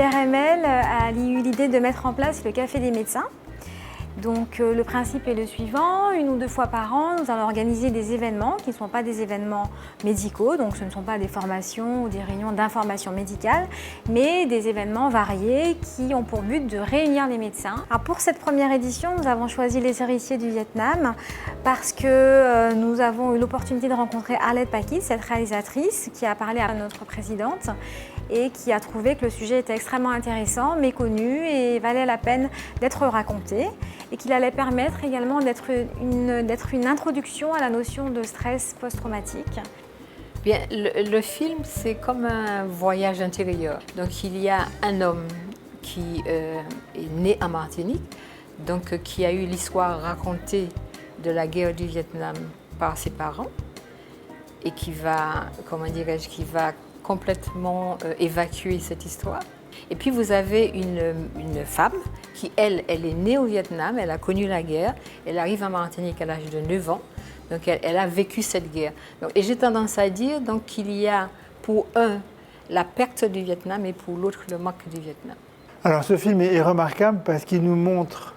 l'IRML a eu l'idée de mettre en place le Café des médecins. Donc le principe est le suivant, 1 ou 2 fois par an, nous allons organiser des événements qui ne sont pas des événements médicaux, donc ce ne sont pas des formations ou des réunions d'information médicale, mais des événements variés qui ont pour but de réunir les médecins. Alors pour cette première édition, nous avons choisi les héritiers du Vietnam parce que nous avons eu l'opportunité de rencontrer Arlette Pakis, cette réalisatrice qui a parlé à notre présidente et qui a trouvé que le sujet était extrêmement intéressant, méconnu et valait la peine d'être raconté et qu'il allait permettre également d'être une introduction à la notion de stress post-traumatique. Bien, le film, c'est comme un voyage intérieur. Donc, il y a un homme qui est né en Martinique, donc qui a eu l'histoire racontée de la guerre du Vietnam par ses parents et qui va, comment dirais-je, qui va complètement évacuer cette histoire. Et puis vous avez une femme qui, elle est née au Vietnam, elle a connu la guerre, elle arrive en Martinique à l'âge de 9 ans, donc elle a vécu cette guerre. Donc, et j'ai tendance à dire qu'il y a pour un la perte du Vietnam et pour l'autre le manque du Vietnam. Alors ce film est remarquable parce qu'il nous montre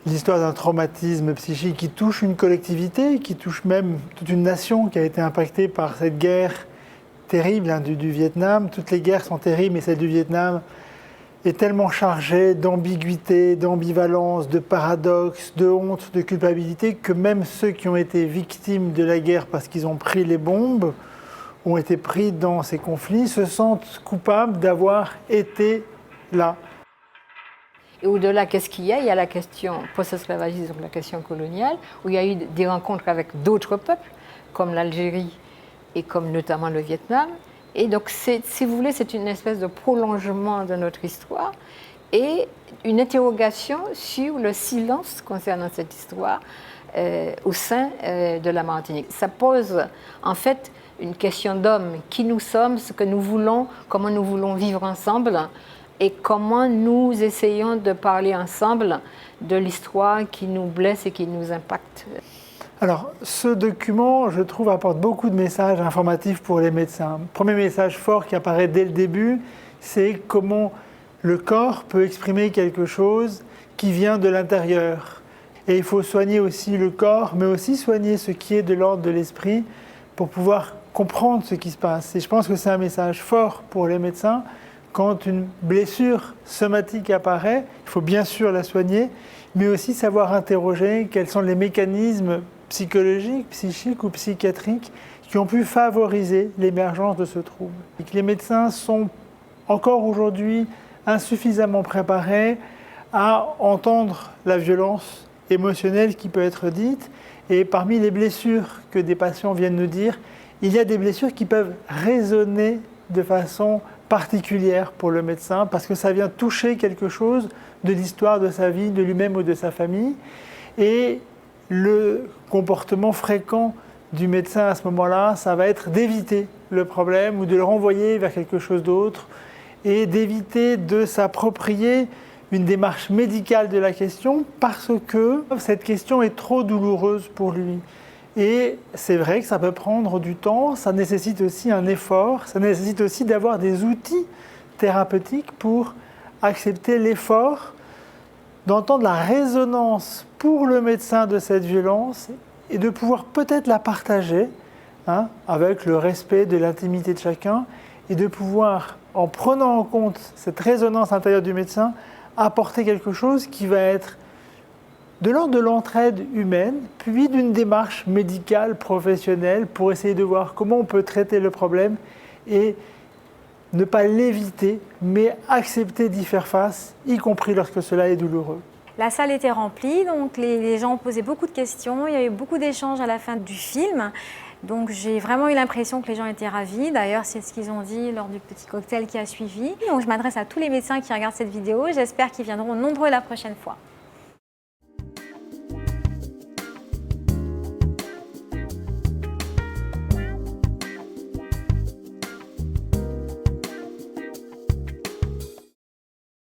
l'histoire d'un traumatisme psychique qui touche une collectivité, qui touche même toute une nation qui a été impactée par cette guerre terrible du Vietnam. Toutes les guerres sont terribles, mais celle du Vietnam est tellement chargée d'ambiguïté, d'ambivalence, de paradoxes, de honte, de culpabilité, que même ceux qui ont été victimes de la guerre parce qu'ils ont pris les bombes, ont été pris dans ces conflits, se sentent coupables d'avoir été là. Et au-delà, qu'est-ce qu'il y a? Il y a la question post-esclavagiste, donc la question coloniale, où il y a eu des rencontres avec d'autres peuples, comme l'Algérie, et comme notamment le Vietnam. Et donc, si vous voulez, c'est une espèce de prolongement de notre histoire et une interrogation sur le silence concernant cette histoire au sein de la Martinique. Ça pose en fait une question d'homme, qui nous sommes, ce que nous voulons, comment nous voulons vivre ensemble et comment nous essayons de parler ensemble de l'histoire qui nous blesse et qui nous impacte. Alors, ce document, je trouve, apporte beaucoup de messages informatifs pour les médecins. Le premier message fort qui apparaît dès le début, c'est comment le corps peut exprimer quelque chose qui vient de l'intérieur. Et il faut soigner aussi le corps, mais aussi soigner ce qui est de l'ordre de l'esprit pour pouvoir comprendre ce qui se passe. Et je pense que c'est un message fort pour les médecins. Quand une blessure somatique apparaît, il faut bien sûr la soigner, mais aussi savoir interroger quels sont les mécanismes psychologiques, psychiques ou psychiatriques qui ont pu favoriser l'émergence de ce trouble. Et que les médecins sont encore aujourd'hui insuffisamment préparés à entendre la violence émotionnelle qui peut être dite. Et parmi les blessures que des patients viennent nous dire, il y a des blessures qui peuvent résonner de façon particulière pour le médecin parce que ça vient toucher quelque chose de l'histoire de sa vie, de lui-même ou de sa famille. Et le comportement fréquent du médecin à ce moment-là, ça va être d'éviter le problème ou de le renvoyer vers quelque chose d'autre et d'éviter de s'approprier une démarche médicale de la question parce que cette question est trop douloureuse pour lui. Et c'est vrai que ça peut prendre du temps, ça nécessite aussi un effort, ça nécessite aussi d'avoir des outils thérapeutiques pour accepter l'effort, d'entendre la résonance pour le médecin de cette violence et de pouvoir peut-être la partager avec le respect de l'intimité de chacun et de pouvoir, en prenant en compte cette résonance intérieure du médecin, apporter quelque chose qui va être de l'ordre de l'entraide humaine, puis d'une démarche médicale, professionnelle, pour essayer de voir comment on peut traiter le problème et ne pas l'éviter, mais accepter d'y faire face, y compris lorsque cela est douloureux. La salle était remplie, donc les gens posaient beaucoup de questions, il y a eu beaucoup d'échanges à la fin du film. Donc j'ai vraiment eu l'impression que les gens étaient ravis. D'ailleurs, c'est ce qu'ils ont dit lors du petit cocktail qui a suivi. Donc je m'adresse à tous les médecins qui regardent cette vidéo. J'espère qu'ils viendront nombreux la prochaine fois.